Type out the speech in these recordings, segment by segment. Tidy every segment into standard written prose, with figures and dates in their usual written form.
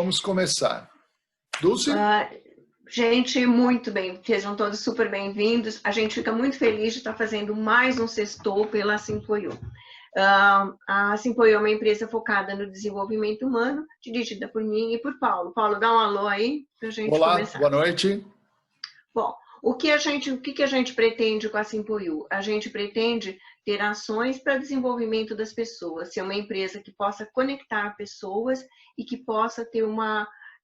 vamos começar. Dulce? Gente, muito bem, sejam todos super bem-vindos. A gente fica muito feliz de estar fazendo mais um Sextou pela Simpoiô. A Simpoiô é uma empresa focada no desenvolvimento humano, dirigida por mim e por Paulo. Paulo, dá um alô aí para a gente começar. Olá, boa noite. Bom, o que a gente pretende com a Simpoiô? A gente pretende ter ações para desenvolvimento das pessoas, ser uma empresa que possa conectar pessoas e que possa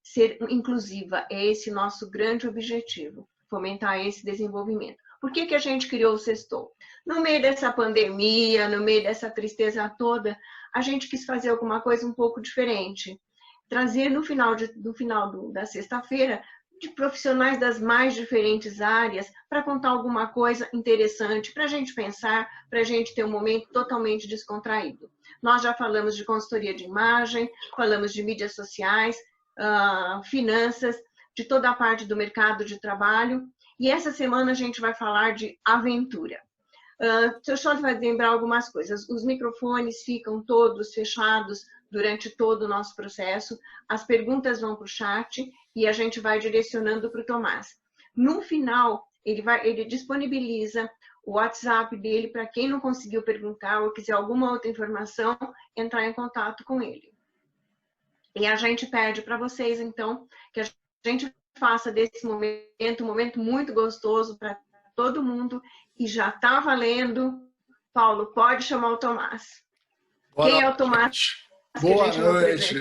ser inclusiva. É esse nosso grande objetivo, fomentar esse desenvolvimento. Por que a gente criou o Sextou? No meio dessa pandemia, no meio dessa tristeza toda, a gente quis fazer alguma coisa um pouco diferente. Trazer no final da sexta-feira de profissionais das mais diferentes áreas para contar alguma coisa interessante, para a gente pensar, para a gente ter um momento totalmente descontraído. Nós já falamos de consultoria de imagem, falamos de mídias sociais, finanças, de toda a parte do mercado de trabalho. E essa semana a gente vai falar de aventura. Deixa eu só lembrar algumas coisas. Os microfones ficam todos fechados durante todo o nosso processo. As perguntas vão para o chat e a gente vai direcionando para o Tomás. No final, ele disponibiliza o WhatsApp dele para quem não conseguiu perguntar ou quiser alguma outra informação, entrar em contato com ele. E a gente pede para vocês, então, que a gente faça desse momento um momento muito gostoso para todo mundo. E já está valendo. Paulo, pode chamar o Tomás. Quem é o Tomás? Boa noite.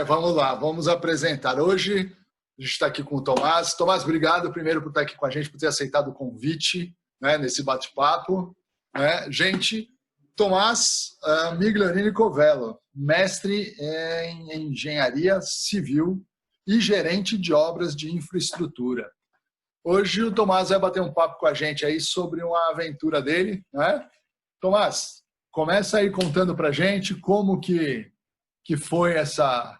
Vamos lá, vamos apresentar. Hoje a gente está aqui com o Tomás. Tomás, obrigado primeiro por estar aqui com a gente, por ter aceitado o convite, né, nesse bate-papo. Gente, Tomás Migliorini Covello, mestre em engenharia civil e gerente de obras de infraestrutura. Hoje o Tomás vai bater um papo com a gente aí sobre uma aventura dele, né? Tomás, começa aí contando pra gente como que foi essa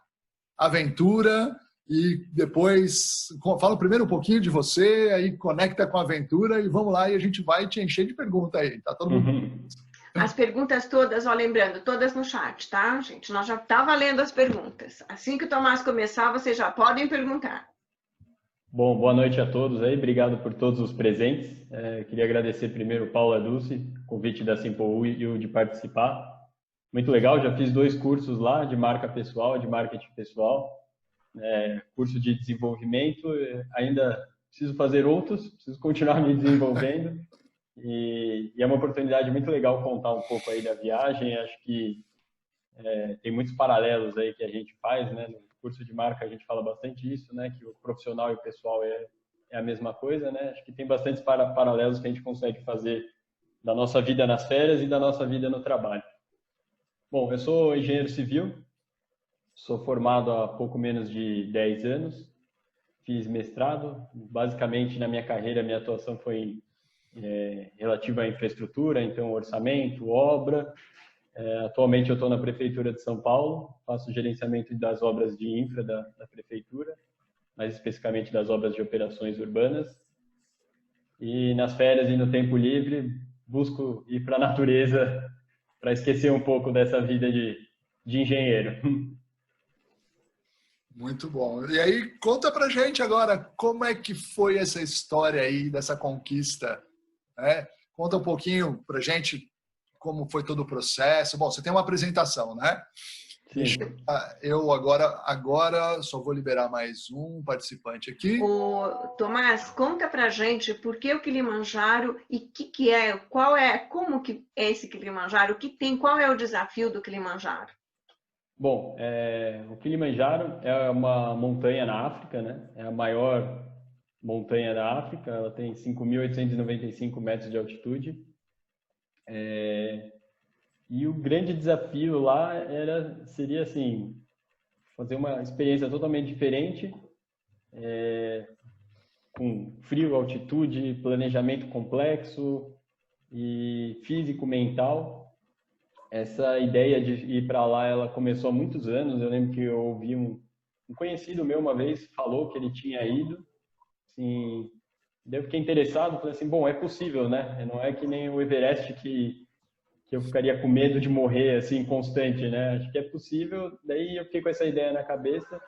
aventura e depois fala primeiro um pouquinho de você, aí conecta com a aventura e vamos lá e a gente vai te encher de perguntas aí, tá todo mundo? As perguntas todas, lembrando, todas no chat, tá, gente? Nós já tá valendo as perguntas. Assim que o Tomás começar, vocês já podem perguntar. Bom, boa noite a todos aí, obrigado por todos os presentes. Queria agradecer primeiro o Paulo e a Dulce, o convite da Simpoiô e o de participar. Muito legal, já fiz 2 cursos lá, de marca pessoal, de marketing pessoal, curso de desenvolvimento, ainda preciso fazer outros, preciso continuar me desenvolvendo. E é uma oportunidade muito legal contar um pouco aí da viagem, acho que tem muitos paralelos aí que a gente faz, né? No curso de marca a gente fala bastante isso, né? Que o profissional e o pessoal é a mesma coisa, né? Acho que tem bastantes paralelos que a gente consegue fazer da nossa vida nas férias e da nossa vida no trabalho. Bom, eu sou engenheiro civil, sou formado há pouco menos de 10 anos, fiz mestrado, basicamente na minha carreira, minha atuação foi relativa à infraestrutura, então orçamento, obra. Atualmente eu estou na Prefeitura de São Paulo, faço gerenciamento das obras de infra da Prefeitura, mais especificamente das obras de operações urbanas. E nas férias e no tempo livre, busco ir para a natureza para esquecer um pouco dessa vida de engenheiro. Muito bom. E aí, conta pra gente agora como é que foi essa história aí dessa conquista, né? Conta um pouquinho pra gente como foi todo o processo. Bom, você tem uma apresentação, né? Sim. Eu agora só vou liberar mais um participante aqui. Tomás, conta pra gente por que o Kilimanjaro e como que é esse Kilimanjaro, qual é o desafio do Kilimanjaro? Bom, o Kilimanjaro é uma montanha na África, né? É a maior montanha da África, ela tem 5.895 metros de altitude. E o grande desafio lá seria assim, fazer uma experiência totalmente diferente, com frio, altitude, planejamento complexo e físico, mental. Essa ideia de ir para lá, ela começou há muitos anos. Eu lembro que eu ouvi um conhecido meu uma vez falou que ele tinha ido, assim, daí eu fiquei interessado, falei assim, bom, é possível, né? Não é que nem o Everest que eu ficaria com medo de morrer assim constante, né? Acho que é possível. Daí eu fiquei com essa ideia na cabeça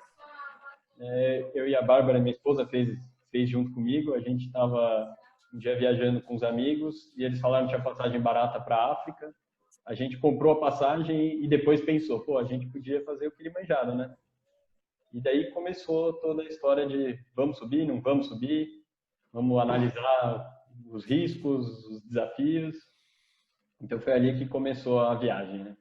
eu e a Bárbara, minha esposa, fez junto comigo. A gente estava um dia viajando com os amigos e eles falaram que tinha passagem barata para a África. A gente comprou a passagem e depois pensou, pô, a gente podia fazer o Kilimanjaro, né? E daí começou toda a história de vamos subir, não vamos subir, vamos analisar os riscos, os desafios. Então foi ali que começou a viagem, né?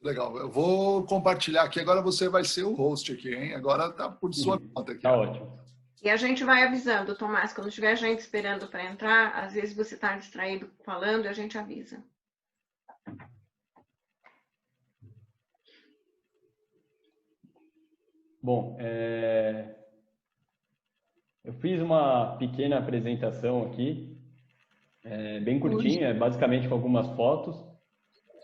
Legal. Eu vou compartilhar aqui. Agora você vai ser o host aqui, hein? Agora tá por sua conta aqui. Tá ótimo. E a gente vai avisando, Tomás, quando tiver gente esperando para entrar, às vezes você está distraído falando e a gente avisa. Bom, eu fiz uma pequena apresentação aqui, bem curtinha, basicamente com algumas fotos,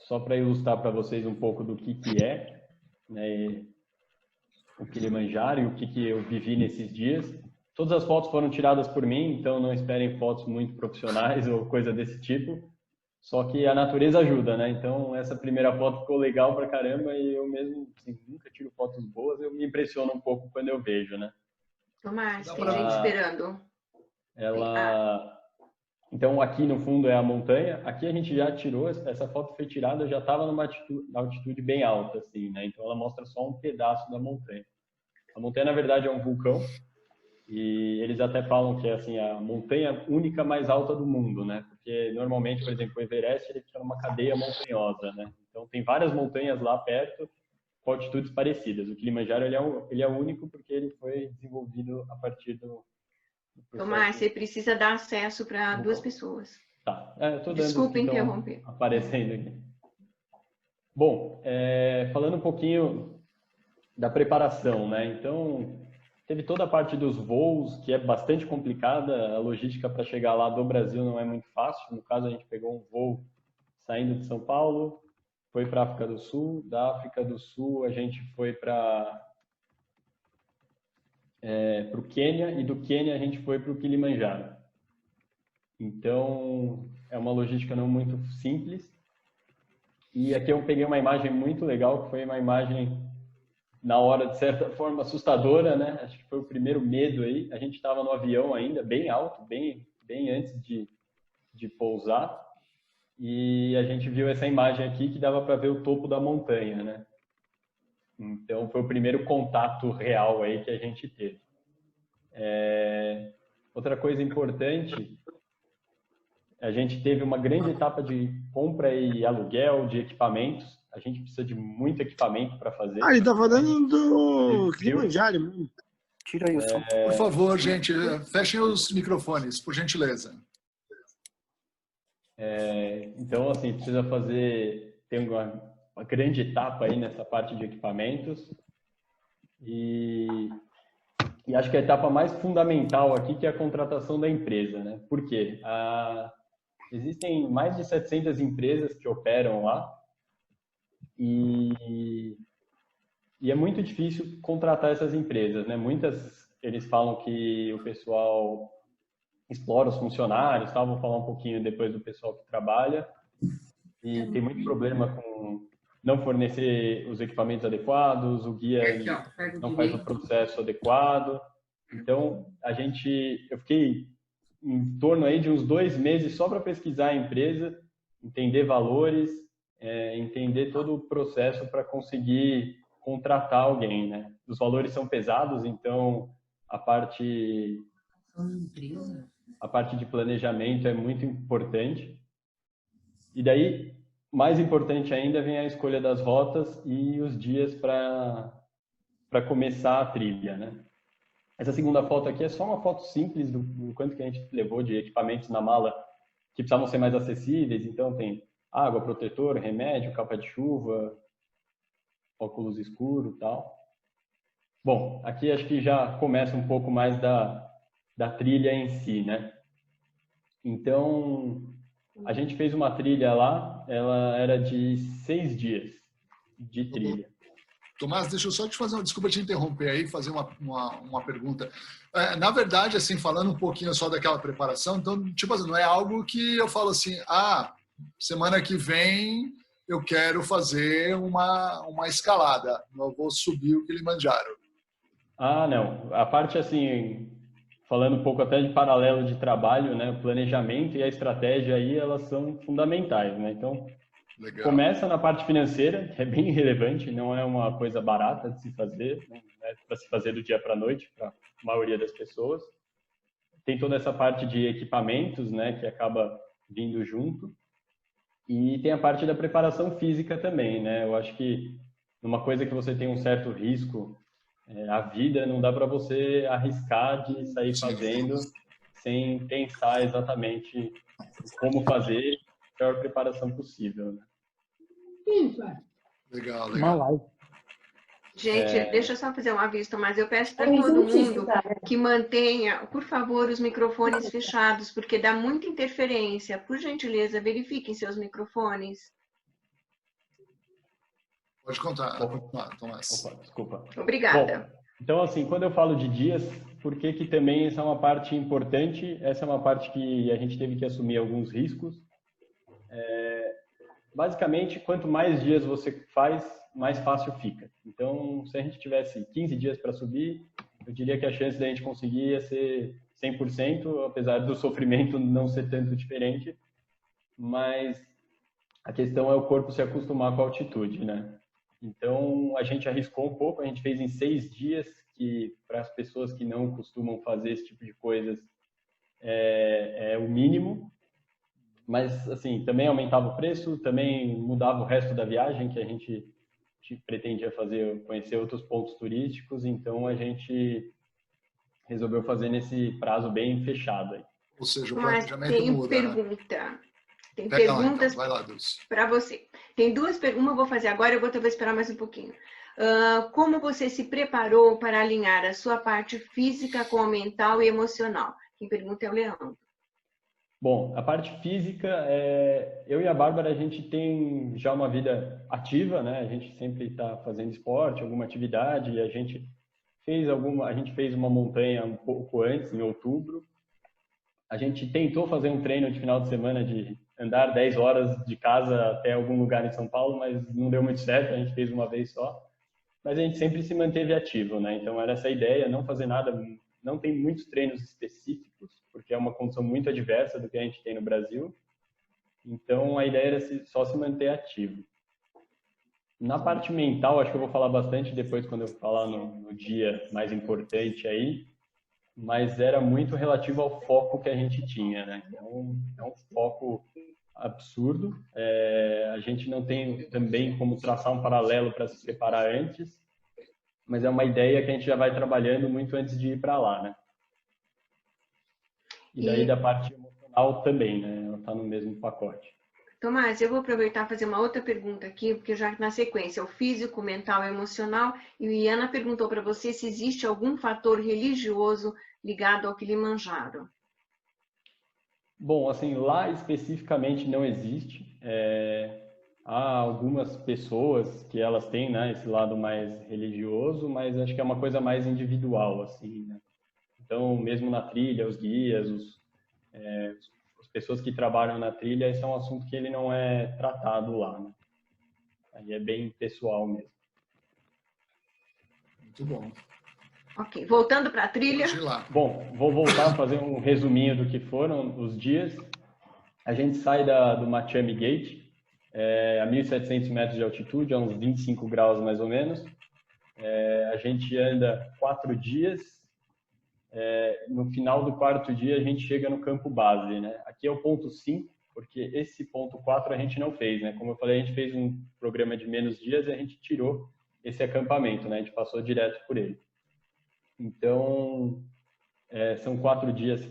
só para ilustrar para vocês um pouco do que é, né, o Kilimanjaro e o que eu vivi nesses dias. Todas as fotos foram tiradas por mim, então não esperem fotos muito profissionais ou coisa desse tipo. Só que a natureza ajuda, né? Então essa primeira foto ficou legal pra caramba e eu mesmo assim, nunca tiro fotos boas, eu me impressiono um pouco quando eu vejo, né? Tomás, tem gente esperando. Então aqui no fundo é a montanha. Aqui a gente já tirou, essa foto foi tirada, já estava numa altitude bem alta, assim, né? Então ela mostra só um pedaço da montanha. A montanha na verdade é um vulcão. E eles até falam que é assim, a montanha única mais alta do mundo, né? Porque normalmente, por exemplo, o Everest ele fica numa cadeia montanhosa, né? Então tem várias montanhas lá perto com altitudes parecidas. O Kilimanjaro ele é o único porque ele foi desenvolvido a partir do Tomás, você precisa dar acesso para 2 pessoas. Tá. Eu tô dando, desculpa interromper. Aparecendo aqui. Bom, falando um pouquinho da preparação, né? Então teve toda a parte dos voos, que é bastante complicada. A logística para chegar lá do Brasil não é muito fácil. No caso, a gente pegou um voo saindo de São Paulo, foi para a África do Sul. Da África do Sul, a gente foi para o Quênia, e do Quênia a gente foi para o Kilimanjaro. Então, é uma logística não muito simples. E aqui eu peguei uma imagem muito legal, que foi uma imagem na hora, de certa forma, assustadora, né? Acho que foi o primeiro medo aí. A gente estava no avião ainda, bem alto, bem antes de pousar. E a gente viu essa imagem aqui que dava para ver o topo da montanha, né? Então, foi o primeiro contato real aí que a gente teve. Outra coisa importante, a gente teve uma grande etapa de compra e aluguel de equipamentos. A gente precisa de muito equipamento para fazer. Ele tá falando do Kilimanjaro mesmo. Tira aí o som. Por favor, gente, fechem os microfones, por gentileza. Então, assim, precisa tem uma grande etapa aí nessa parte de equipamentos. E acho que a etapa mais fundamental aqui que é a contratação da empresa, né? Por quê? Existem mais de 700 empresas que operam lá. E é muito difícil contratar essas empresas, né? Muitas, eles falam que o pessoal explora os funcionários, vou falar um pouquinho depois do pessoal que trabalha, e tem muito problema com não fornecer os equipamentos adequados, o guia não faz o processo adequado. Então, eu fiquei em torno aí de uns 2 meses só para pesquisar a empresa, entender valores, entender todo o processo para conseguir contratar alguém, né? Os valores são pesados, então a parte de planejamento é muito importante. E daí, mais importante ainda, vem a escolha das rotas e os dias para começar a trilha, né? Essa segunda foto aqui é só uma foto simples do quanto que a gente levou de equipamentos na mala que precisavam ser mais acessíveis. Então tem água, protetor, remédio, capa de chuva, óculos escuros e tal. Bom, aqui acho que já começa um pouco mais da trilha em si, né? Então, a gente fez uma trilha lá, ela era de 6 dias de trilha. Tomás, deixa eu só te fazer desculpa te interromper aí, fazer uma pergunta. Na verdade, assim, falando um pouquinho só daquela preparação, então, tipo assim, não é algo que eu falo assim, semana que vem eu quero fazer uma escalada, eu vou subir o Kilimanjaro. Ah, não. A parte, assim, falando um pouco até de paralelo de trabalho, né? O planejamento e a estratégia aí, elas são fundamentais, né? Então, Legal. começa na parte financeira, que é bem relevante, não é uma coisa barata de se fazer, não é para se fazer do dia para a noite, para a maioria das pessoas. Tem toda essa parte de equipamentos, né, que acaba vindo junto. E tem a parte da preparação física também, né? Eu acho que numa coisa que você tem um certo risco, a vida não dá para você arriscar de sair fazendo sem pensar exatamente como fazer a melhor preparação possível, né? Legal, Uma legal. live. Gente, deixa eu só fazer um aviso, mas eu peço para todo mundo que mantenha, por favor, os microfones fechados, porque dá muita interferência. Por gentileza, verifiquem seus microfones. Pode continuar, Tomás. Opa, desculpa. Obrigada. Bom, então, assim, quando eu falo de dias, por que também essa é uma parte importante? Essa é uma parte que a gente teve que assumir alguns riscos. Basicamente, quanto mais dias você faz, mais fácil fica. Então, se a gente tivesse 15 dias para subir, eu diria que a chance da gente conseguir ia ser 100%, apesar do sofrimento não ser tanto diferente. Mas a questão é o corpo se acostumar com a altitude, né? Então, a gente arriscou um pouco, a gente fez em 6 dias, que para as pessoas que não costumam fazer esse tipo de coisas é o mínimo. Mas, assim, também aumentava o preço, também mudava o resto da viagem, que a gente pretendia fazer, conhecer outros pontos turísticos, então a gente resolveu fazer nesse prazo bem fechado aí. Ou seja, o Mas planejamento muda, pergunta. Né? Tem Pega perguntas para você. Tem duas perguntas, uma eu vou fazer agora, eu vou talvez esperar mais um pouquinho. Como você se preparou para alinhar a sua parte física com a mental e emocional? Quem pergunta é o Leandro. Bom, a parte física, eu e a Bárbara, a gente tem já uma vida ativa, né? A gente sempre está fazendo esporte, alguma atividade, e a gente fez uma montanha um pouco antes, em outubro. A gente tentou fazer um treino de final de semana de andar 10 horas de casa até algum lugar em São Paulo, mas não deu muito certo, a gente fez uma vez só. Mas a gente sempre se manteve ativo, né? Então era essa a ideia, não fazer nada, não tem muitos treinos específicos, porque é uma condição muito adversa do que a gente tem no Brasil. Então a ideia era só se manter ativo. Na parte mental, acho que eu vou falar bastante depois quando eu falar no dia mais importante aí, mas era muito relativo ao foco que a gente tinha, né? Então, é um foco absurdo. A gente não tem também como traçar um paralelo para se preparar antes, mas é uma ideia que a gente já vai trabalhando muito antes de ir para lá, né? E daí da parte emocional também, né? Ela está no mesmo pacote. Tomás, eu vou aproveitar e fazer uma outra pergunta aqui, porque já na sequência, o físico, mental e emocional, e o Iana perguntou para você se existe algum fator religioso ligado ao Kilimanjaro. Bom, assim, lá especificamente não existe. Há algumas pessoas que elas têm, né, esse lado mais religioso, mas acho que é uma coisa mais individual, assim, né? Então, mesmo na trilha, os guias, as pessoas que trabalham na trilha, esse é um assunto que ele não é tratado lá, né? Aí é bem pessoal mesmo. Muito bom. Ok, voltando para a trilha. Bom, vou voltar a fazer um resuminho do que foram os dias. A gente sai do Machame Gate, a 1.700 metros de altitude, a uns 25 graus mais ou menos. A gente anda 4 dias. No final do 4º dia, a gente chega no campo base, né? Aqui é o ponto 5, porque esse ponto 4 a gente não fez, né? Como eu falei, a gente fez um programa de menos dias e a gente tirou esse acampamento, né? A gente passou direto por ele. Então, são 4 dias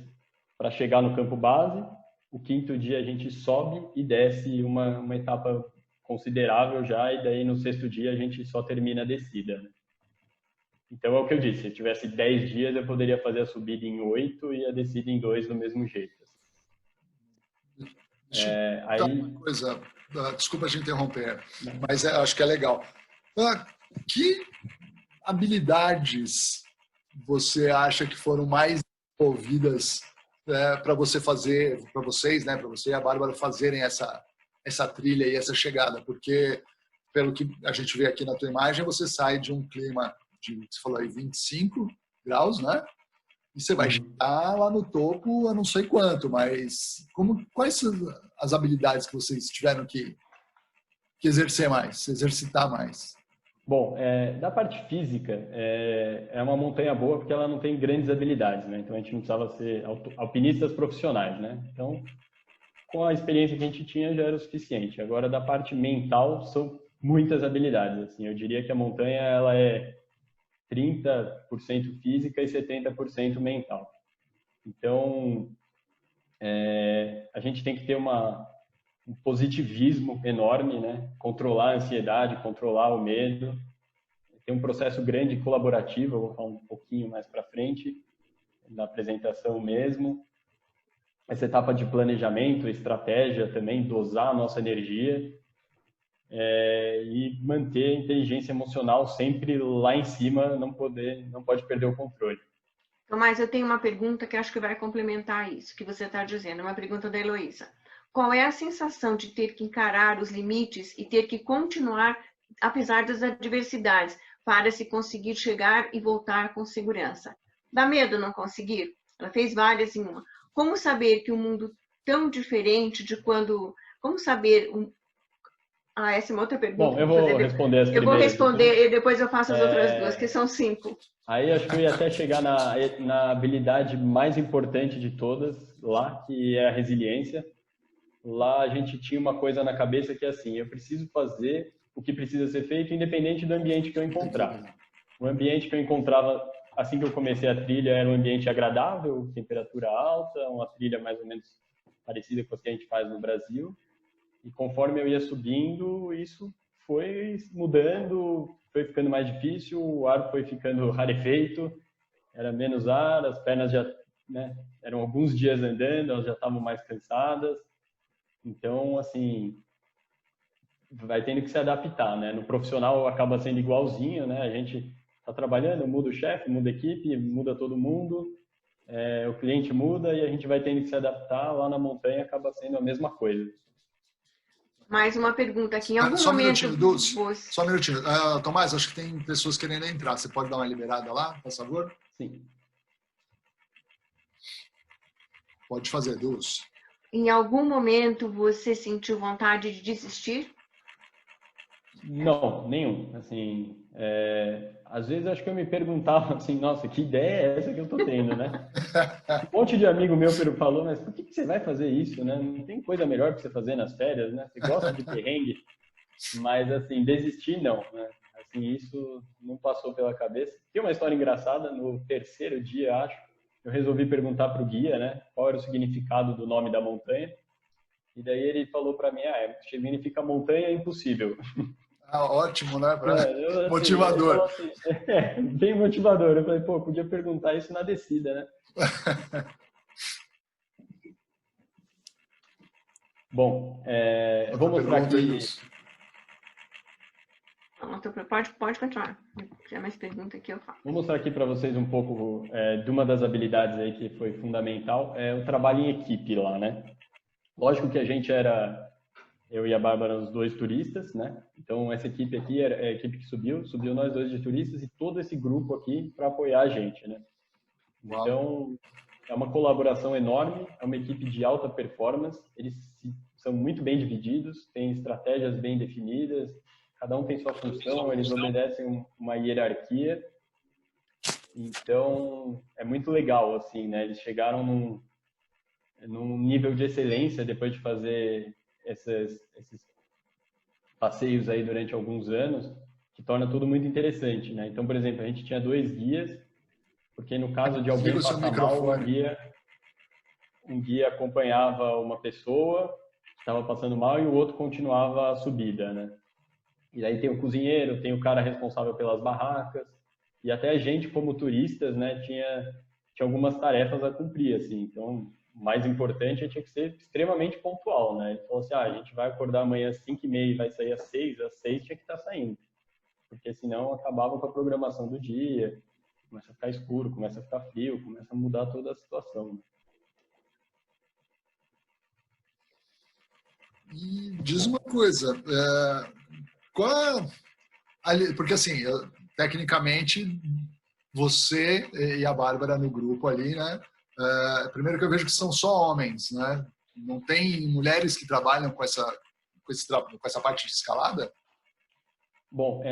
para chegar no campo base. O 5º dia a gente sobe e desce uma etapa considerável já, e daí no 6º dia a gente só termina a descida, né? Então é o que eu disse, se eu tivesse 10 dias eu poderia fazer a subida em 8 e a descida em 2 do mesmo jeito. Uma coisa, desculpa te interromper, mas acho que é legal. Que habilidades você acha que foram mais desenvolvidas para você fazer, para vocês, né, para você e a Bárbara fazerem essa trilha e essa chegada? Porque, pelo que a gente vê aqui na tua imagem, você sai de um clima você falou aí, 25 graus, né? E você vai chegar lá no topo, eu não sei quanto, mas quais são as habilidades que vocês tiveram que exercer mais, exercitar mais? Bom, da parte física, é uma montanha boa porque ela não tem grandes habilidades, né? Então a gente não precisava ser alpinistas profissionais, né? Então, com a experiência que a gente tinha já era o suficiente. Agora, da parte mental, são muitas habilidades, assim. Eu diria que a montanha, ela é 30% física e 70% mental. Então, a gente tem que ter um positivismo enorme, né? Controlar a ansiedade, controlar o medo. Tem um processo grande colaborativo, eu vou falar um pouquinho mais para frente, na apresentação mesmo. Essa etapa de planejamento, estratégia também, dosar a nossa energia e manter a inteligência emocional sempre lá em cima, não pode perder o controle. Tomás, eu tenho uma pergunta que acho que vai complementar isso que você está dizendo, uma pergunta da Heloísa. Qual é a sensação de ter que encarar os limites e ter que continuar, apesar das adversidades, para se conseguir chegar e voltar com segurança? Dá medo não conseguir? Ela fez várias em uma. Como saber que um mundo tão diferente de quando... Como saber... essa é uma outra pergunta. Bom, eu vou responder as primeiras. Eu vou responder e depois eu faço as outras duas, que são 5. Aí acho que eu ia até chegar na habilidade mais importante de todas lá, que é a resiliência. Lá a gente tinha uma coisa na cabeça que é assim, eu preciso fazer o que precisa ser feito independente do ambiente que eu encontrar. O ambiente que eu encontrava assim que eu comecei a trilha era um ambiente agradável, temperatura alta, uma trilha mais ou menos parecida com as que a gente faz no Brasil. E conforme eu ia subindo, isso foi mudando, foi ficando mais difícil, o ar foi ficando rarefeito, era menos ar, as pernas já, né, eram alguns dias andando, elas já estavam mais cansadas. Então, assim, vai tendo que se adaptar, né? No profissional acaba sendo igualzinho, né? A gente está trabalhando, muda o chefe, muda a equipe, muda todo mundo, o cliente muda e a gente vai tendo que se adaptar. Lá na montanha acaba sendo a mesma coisa. Mais uma pergunta aqui. Em algum só um momento... minutinho, Dulce. Só um minutinho. Tomás, acho que tem pessoas querendo entrar. Você pode dar uma liberada lá, por favor? Sim. Pode fazer, Dulce. Em algum momento você sentiu vontade de desistir? Não, nenhum. Assim, às vezes acho que eu me perguntava assim, nossa, que ideia é essa que eu tô tendo, né? Um monte de amigo meu falou, mas por que você vai fazer isso, né? Não tem coisa melhor para você fazer nas férias, né? Você gosta de perrengue, mas assim, desistir não, né? Assim, isso não passou pela cabeça. Tem uma história engraçada, no 3º dia, acho, eu resolvi perguntar para o guia, né, qual era o significado do nome da montanha. E daí ele falou para mim, significa montanha impossível. Ótimo, né? Motivador. Assim, bem motivador. Eu falei, podia perguntar isso na descida, né? Bom, eu vou mostrar aqui... Pode continuar. Se tiver mais pergunta aqui, eu falo. Vou mostrar aqui para vocês um pouco de uma das habilidades aí que foi fundamental, o trabalho em equipe lá, né? Lógico que a gente eu e a Bárbara, os 2 turistas, né? Então, essa equipe aqui era a equipe que subiu nós 2 de turistas e todo esse grupo aqui para apoiar a gente, né? Uau. Então, é uma colaboração enorme, é uma equipe de alta performance, eles são muito bem divididos, têm estratégias bem definidas, cada um tem sua função, eles obedecem uma hierarquia. Então, é muito legal, assim, né? Eles chegaram num nível de excelência depois de fazer esses passeios aí durante alguns anos, que torna tudo muito interessante, né? Então, por exemplo, a gente tinha 2 guias, porque no caso de alguém passar mal, um guia acompanhava uma pessoa que estava passando mal e o outro continuava a subida, né? E aí tem o cozinheiro, tem o cara responsável pelas barracas, e até a gente, como turistas, né, tinha algumas tarefas a cumprir, assim. Então, o mais importante tinha que ser extremamente pontual, né? Ele falou assim, a gente vai acordar amanhã às 5h30 e vai sair às 6h, às 6h tinha que estar saindo. Porque senão acabava com a programação do dia, começa a ficar escuro, começa a ficar frio, começa a mudar toda a situação. E diz uma coisa, porque assim, tecnicamente, você e a Bárbara no grupo ali, né? Primeiro que eu vejo que são só homens, né? Não tem mulheres que trabalham com essa parte de escalada? Bom,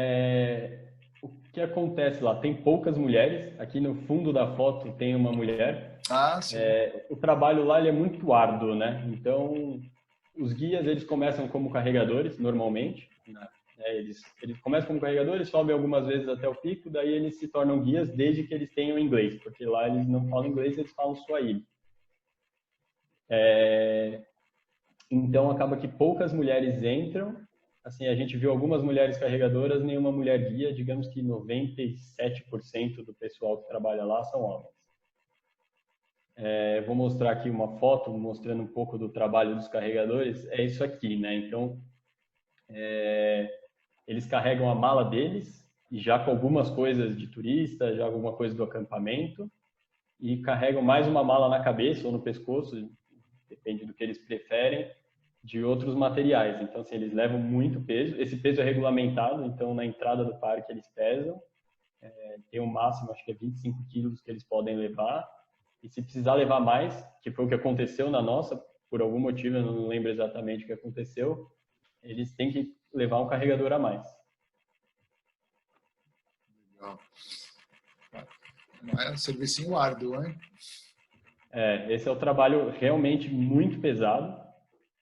o que acontece lá? Tem poucas mulheres. Aqui no fundo da foto tem uma mulher. Ah, sim. O trabalho lá ele é muito árduo, né? Então, os guias eles começam como carregadores, normalmente. Né? Eles começam como carregadores, sobem algumas vezes até o pico, daí eles se tornam guias desde que eles tenham inglês, porque lá eles não falam inglês, eles falam Swahili. Então, acaba que poucas mulheres entram. Assim, a gente viu algumas mulheres carregadoras, nenhuma mulher guia. Digamos que 97% do pessoal que trabalha lá são homens. Vou mostrar aqui uma foto mostrando um pouco do trabalho dos carregadores. É isso aqui, né? Então, eles carregam a mala deles, e já com algumas coisas de turista, já alguma coisa do acampamento, e carregam mais uma mala na cabeça ou no pescoço, depende do que eles preferem, de outros materiais. Então, assim, eles levam muito peso. Esse peso é regulamentado, então na entrada do parque eles pesam. Tem um máximo, acho que é 25 quilos que eles podem levar. E se precisar levar mais, que foi o que aconteceu na nossa, por algum motivo, eu não lembro exatamente o que aconteceu, eles têm que levar um carregador a mais. Legal. É um servicinho árduo, hein? Esse é o trabalho realmente muito pesado.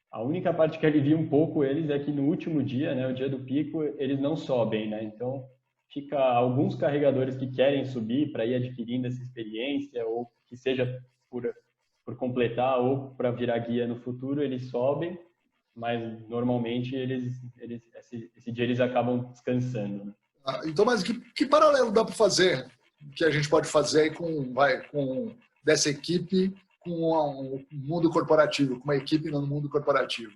A única parte que alivia um pouco eles é que no último dia, né, o dia do pico, eles não sobem, né? Então, fica alguns carregadores que querem subir para ir adquirindo essa experiência, ou que seja por completar ou para virar guia no futuro, eles sobem, mas normalmente esse dia eles acabam descansando, né? Então, mas que paralelo dá para fazer, que a gente pode fazer aí com dessa equipe com o mundo corporativo, com uma equipe no mundo corporativo?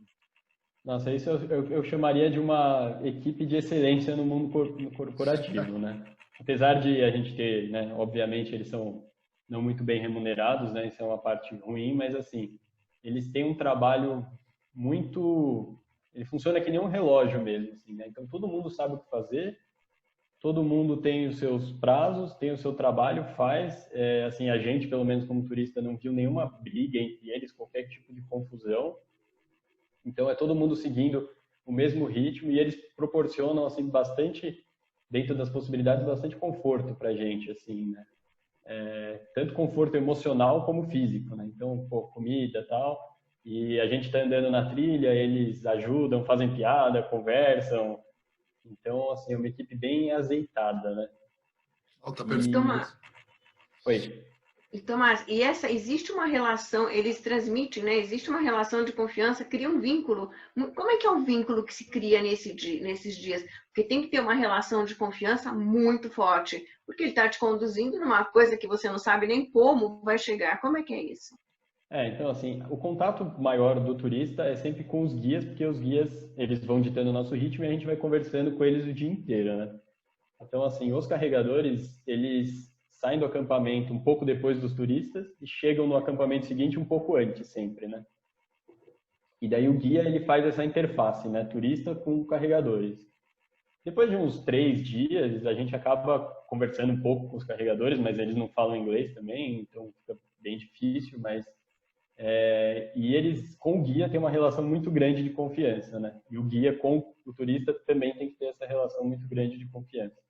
Nossa, isso eu chamaria de uma equipe de excelência no mundo corporativo, né? Apesar de a gente ter, né, obviamente eles são não muito bem remunerados, né? Isso é uma parte ruim, mas assim, eles têm um trabalho muito... Ele funciona que nem um relógio mesmo, assim, né? Então todo mundo sabe o que fazer, todo mundo tem os seus prazos, tem o seu trabalho, faz. Assim, a gente, pelo menos como turista, não viu nenhuma briga entre eles, qualquer tipo de confusão. Então, é todo mundo seguindo o mesmo ritmo e eles proporcionam, assim, bastante, dentro das possibilidades, bastante conforto para a gente, assim, né? Tanto conforto emocional como físico, né? Então, comida e tal. E a gente está andando na trilha, eles ajudam, fazem piada, conversam. Então, assim, é uma equipe bem azeitada, né? Tomás, Oi. Tomás, existe uma relação, eles transmitem, né? Existe uma relação de confiança, cria um vínculo. Como é que é o vínculo que se cria nesses dias? Porque tem que ter uma relação de confiança muito forte, porque ele está te conduzindo numa coisa que você não sabe nem como vai chegar. Como é que é isso? Então, assim, o contato maior do turista é sempre com os guias, porque os guias, eles vão ditando o nosso ritmo e a gente vai conversando com eles o dia inteiro, né? Então, assim, os carregadores, eles saem do acampamento um pouco depois dos turistas e chegam no acampamento seguinte um pouco antes, sempre, né? E daí o guia, ele faz essa interface, né? Turista com carregadores. Depois de uns 3 dias, a gente acaba conversando um pouco com os carregadores, mas eles não falam inglês também, então fica bem difícil, mas... e eles, com o guia, têm uma relação muito grande de confiança, né? E o guia com o turista também tem que ter essa relação muito grande de confiança.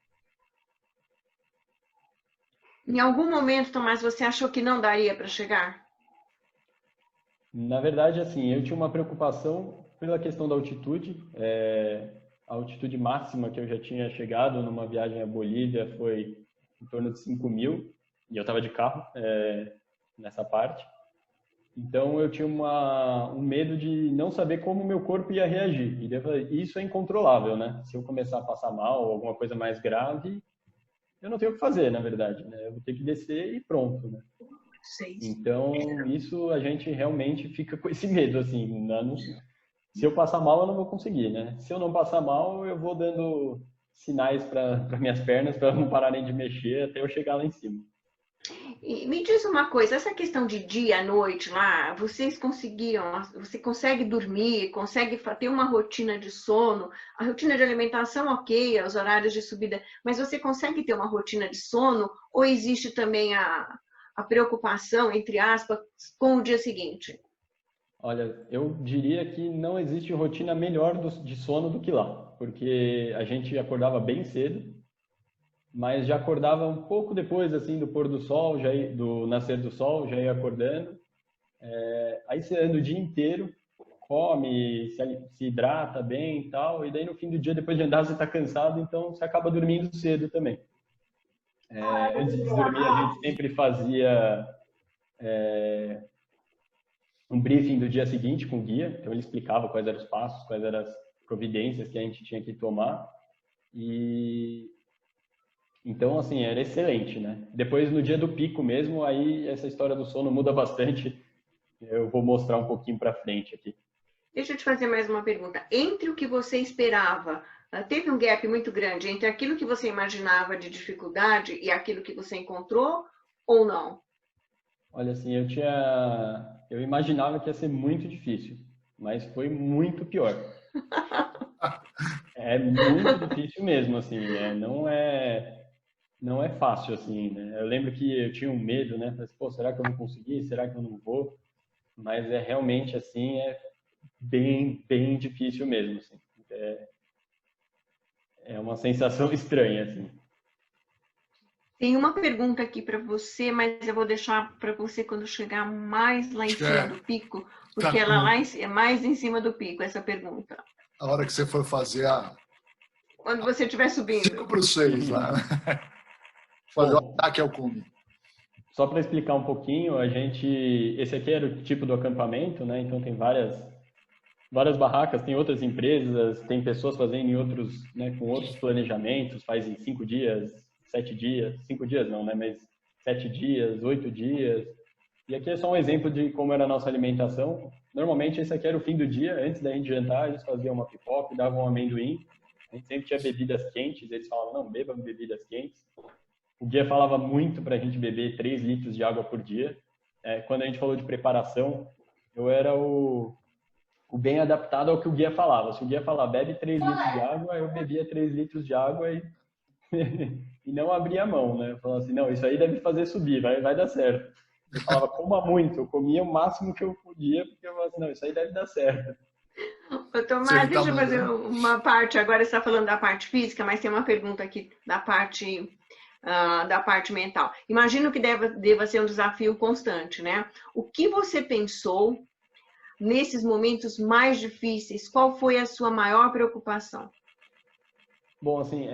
Em algum momento, Tomás, você achou que não daria para chegar? Na verdade, assim, eu tinha uma preocupação pela questão da altitude. A altitude máxima que eu já tinha chegado numa viagem à Bolívia foi em torno de 5.000, e eu estava de carro nessa parte. Então, eu tinha um medo de não saber como o meu corpo ia reagir. E isso é incontrolável, né? Se eu começar a passar mal, ou alguma coisa mais grave, eu não tenho o que fazer, na verdade, né? Eu vou ter que descer e pronto, né? Então, isso a gente realmente fica com esse medo, assim. Se eu passar mal, eu não vou conseguir, né? Se eu não passar mal, eu vou dando sinais para minhas pernas para não pararem de mexer até eu chegar lá em cima. E me diz uma coisa, essa questão de dia à noite lá, você consegue dormir, consegue ter uma rotina de sono, a rotina de alimentação, ok, os horários de subida, mas você consegue ter uma rotina de sono ou existe também a preocupação, entre aspas, com o dia seguinte? Olha, eu diria que não existe rotina melhor de sono do que lá, porque a gente acordava bem cedo, mas já acordava um pouco depois assim do pôr do sol, do nascer do sol, já ia acordando. Aí você anda o dia inteiro, come, se hidrata bem e tal, e daí no fim do dia, depois de andar, você está cansado, então você acaba dormindo cedo também. Antes de dormir, a gente sempre fazia um briefing do dia seguinte com o guia, então ele explicava quais eram os passos, quais eram as providências que a gente tinha que tomar, e então, assim, era excelente, né? Depois, no dia do pico mesmo, aí essa história do sono muda bastante. Eu vou mostrar um pouquinho para frente aqui. Deixa eu te fazer mais uma pergunta. Entre o que você esperava, teve um gap muito grande entre aquilo que você imaginava de dificuldade e aquilo que você encontrou ou não? Olha, assim, eu imaginava que ia ser muito difícil, mas foi muito pior. É muito difícil mesmo, assim, não é fácil, assim, né? Eu lembro que eu tinha um medo, né? Falei, pô, será que eu vou conseguir? Será que eu não vou? Mas realmente, assim, bem, bem difícil mesmo, assim. É uma sensação estranha, assim. Tem uma pergunta aqui para você, mas eu vou deixar para você quando chegar mais lá em cima do pico, porque ela lá é mais em cima do pico, essa pergunta. A hora que você for fazer quando você estiver subindo. 5 para 6 lá. Fazer o ataque ao cume. Só para explicar um pouquinho, esse aqui era o tipo do acampamento, né? Então tem várias barracas, tem outras empresas, tem pessoas fazendo em outros, né, com outros planejamentos, faz em 5 dias, 7 dias, 5 dias não, né? Mas 7 dias, 8 dias. E aqui é só um exemplo de como era a nossa alimentação. Normalmente esse aqui era o fim do dia, antes da gente jantar, eles faziam uma pipoca, davam um amendoim. A gente sempre tinha bebidas quentes, eles falavam, não, bebam bebidas quentes. O guia falava muito para a gente beber 3 litros de água por dia. Quando a gente falou de preparação, eu era o bem adaptado ao que o guia falava. Se o guia falava, bebe 3 litros de água, eu bebia 3 litros de água e, e não abria a mão, né? Eu falava assim, não, isso aí deve fazer subir, vai dar certo. Eu falava, coma muito, eu comia o máximo que eu podia, porque eu falava assim, não, isso aí deve dar certo. Ô, Tomás, deixa eu fazer uma parte, agora você está falando da parte física, mas tem uma pergunta aqui da parte mental. Imagino que deva ser um desafio constante, né? O que você pensou nesses momentos mais difíceis? Qual foi a sua maior preocupação? Bom, assim,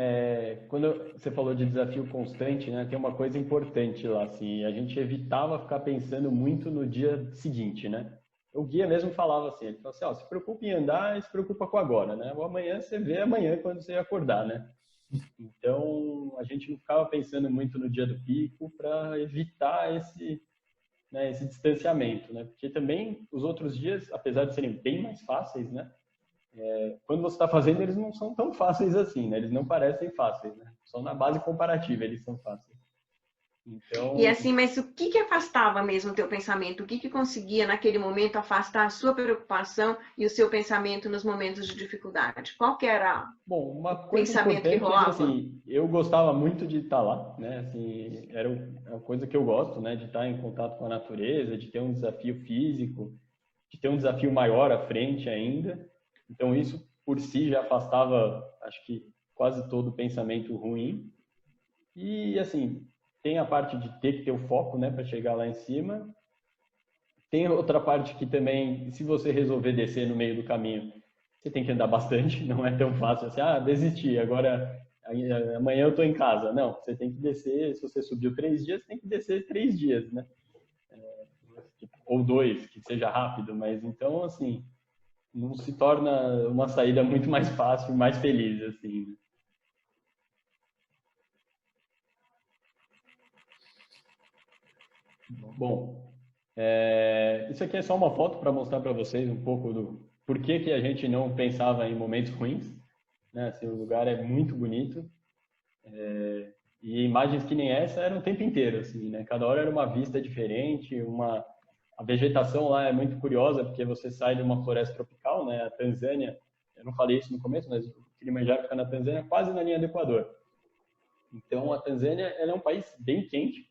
quando você falou de desafio constante, né, tem uma coisa importante lá, assim, a gente evitava ficar pensando muito no dia seguinte, né? O guia mesmo falava assim, ele falou assim, ó, se preocupa em andar e se preocupa com agora, né? O amanhã você vê amanhã quando você acordar, né? Então, a gente não ficava pensando muito no dia do pico para evitar esse distanciamento, né? Porque também os outros dias, apesar de serem bem mais fáceis, né? Quando você está fazendo, eles não são tão fáceis assim, né? Eles não parecem fáceis, né? Só na base comparativa eles são fáceis. Então... E assim, mas o que afastava mesmo o teu pensamento? O que conseguia naquele momento afastar a sua preocupação e o seu pensamento nos momentos de dificuldade? Qual que era o pensamento que rolava? Assim, eu gostava muito de estar lá, né? Assim, era uma coisa que eu gosto, né? De estar em contato com a natureza, de ter um desafio físico, de ter um desafio maior à frente ainda. Então isso por si já afastava, acho que quase todo o pensamento ruim. E assim, tem a parte de ter que ter o foco, né, para chegar lá em cima. Tem outra parte que também, se você resolver descer no meio do caminho, você tem que andar bastante, não é tão fácil assim, desisti, agora amanhã eu estou em casa. Não, você tem que descer, se você subiu 3 dias, tem que descer 3 dias, né? Ou 2, que seja rápido, mas então, assim, não se torna uma saída muito mais fácil, mais feliz, assim. Bom, isso aqui é só uma foto para mostrar para vocês um pouco do porquê que a gente não pensava em momentos ruins, né? Assim, o lugar é muito bonito. E imagens que nem essa eram o tempo inteiro, assim, né? Cada hora era uma vista diferente, a vegetação lá é muito curiosa, porque você sai de uma floresta tropical, né? A Tanzânia, eu não falei isso no começo, mas o Kilimanjaro fica na Tanzânia, quase na linha do Equador. Então, a Tanzânia, ela é um país bem quente.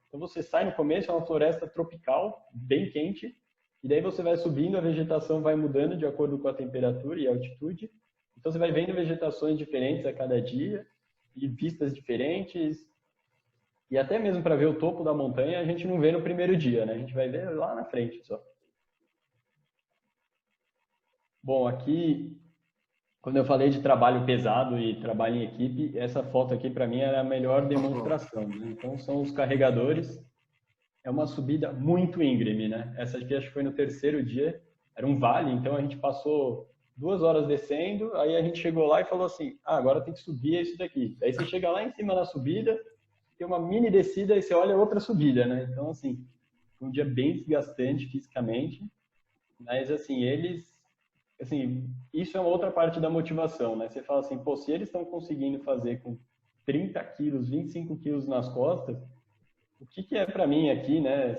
Então, você sai no começo, é uma floresta tropical, bem quente, e daí você vai subindo, a vegetação vai mudando de acordo com a temperatura e a altitude. Então, você vai vendo vegetações diferentes a cada dia, e vistas diferentes. E até mesmo para ver o topo da montanha, a gente não vê no primeiro dia, né? A gente vai ver lá na frente só. Bom, aqui, quando eu falei de trabalho pesado e trabalho em equipe, essa foto aqui para mim era a melhor demonstração, né? Então, são os carregadores. É uma subida muito íngreme, né? Essa aqui acho que foi no terceiro dia. Era um vale, então a gente passou 2 horas descendo, aí a gente chegou lá e falou assim, agora tem que subir isso daqui. Aí você chega lá em cima da subida, tem uma mini descida e você olha outra subida, né? Então, assim, foi um dia bem desgastante fisicamente, mas, assim, isso é uma outra parte da motivação, né? Você fala assim, pô, se eles estão conseguindo fazer com 30 quilos, 25 quilos nas costas, o que é para mim aqui, né?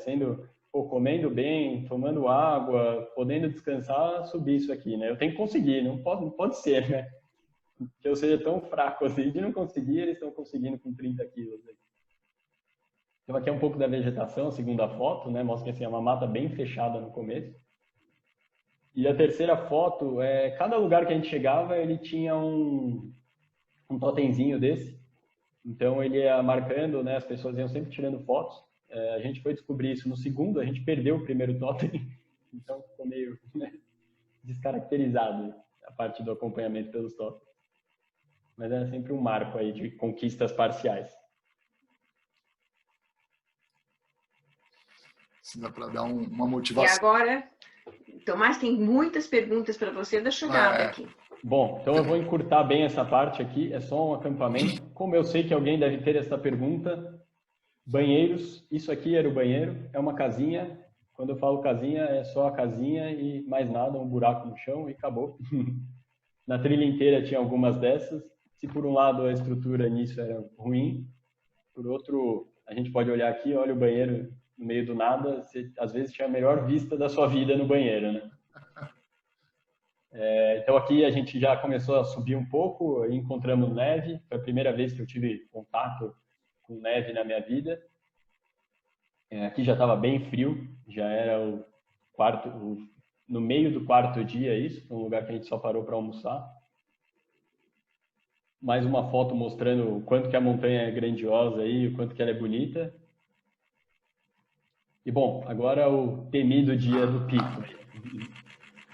Comendo bem, tomando água, podendo descansar, subir isso aqui, né? Eu tenho que conseguir, não pode ser, né? Que eu seja tão fraco assim de não conseguir, eles estão conseguindo com 30 quilos. Então aqui é um pouco da vegetação, a segunda foto, né? Mostra que assim, é uma mata bem fechada no começo. E a terceira foto, cada lugar que a gente chegava, ele tinha um totemzinho desse. Então ele ia marcando, né? As pessoas iam sempre tirando fotos. A gente foi descobrir isso no segundo, a gente perdeu o primeiro totem, então ficou meio, né, descaracterizado a parte do acompanhamento pelos totens. Mas é sempre um marco aí de conquistas parciais. Isso dá para dar uma motivação. E agora, Tomás, tem muitas perguntas para você da chegada aqui. Bom, então eu vou encurtar bem essa parte aqui, é só um acampamento. Como eu sei que alguém deve ter essa pergunta, banheiros, isso aqui era o banheiro, é uma casinha. Quando eu falo casinha, é só a casinha e mais nada, um buraco no chão e acabou. Na trilha inteira tinha algumas dessas. Se por um lado a estrutura nisso era ruim, por outro, a gente pode olhar aqui, olha o banheiro no meio do nada, você às vezes tinha a melhor vista da sua vida no banheiro, né? Então aqui a gente já começou a subir um pouco, encontramos neve, foi a primeira vez que eu tive contato com neve na minha vida. Aqui já estava bem frio, já era no meio do quarto dia isso, um lugar que a gente só parou para almoçar. Mais uma foto mostrando o quanto que a montanha é grandiosa aí, o quanto que ela é bonita. E bom, agora o temido dia do pico.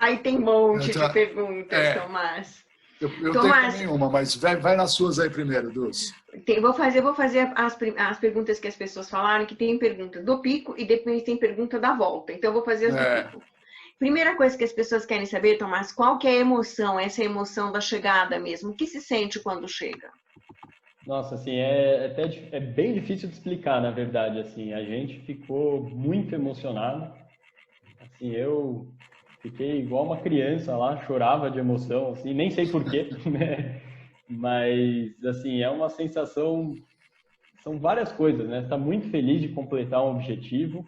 Aí tem um monte de perguntas, Tomás. Eu Tomás, tenho nenhuma, mas vai nas suas aí primeiro, Dulce. Vou fazer as perguntas que as pessoas falaram, que tem pergunta do pico e depois tem pergunta da volta. Então, eu vou fazer as do pico. Primeira coisa que as pessoas querem saber, Tomás, qual que é a emoção, essa emoção da chegada mesmo? O que se sente quando chega? Nossa, assim, é bem difícil de explicar, na verdade, assim, a gente ficou muito emocionado, assim, eu fiquei igual uma criança lá, chorava de emoção, assim, nem sei porquê, né, mas, assim, é uma sensação, são várias coisas, né, você tá muito feliz de completar um objetivo,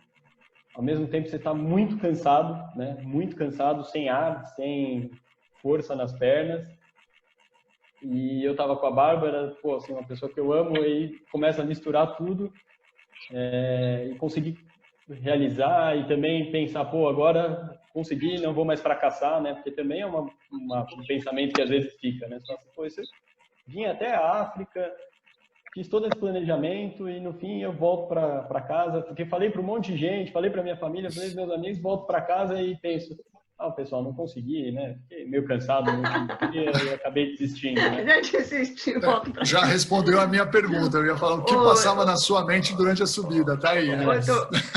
ao mesmo tempo você tá muito cansado, né, muito cansado, sem ar, sem força nas pernas. E eu tava com a Bárbara, pô, assim, uma pessoa que eu amo, e começa a misturar tudo e conseguir realizar e também pensar, pô, agora consegui, não vou mais fracassar, né? Porque também é um pensamento que às vezes fica, né? Você fala assim, pô, eu vim até a África, fiz todo esse planejamento e no fim eu volto para casa, porque falei para um monte de gente, falei para minha família, falei para meus amigos, volto para casa e penso, pessoal, não consegui, né? Fiquei meio cansado no último dia e acabei desistindo, né? Já desisti, volto pra Já respondeu a minha pergunta. Eu ia falar o que passava na sua mente durante a subida, tá aí, né?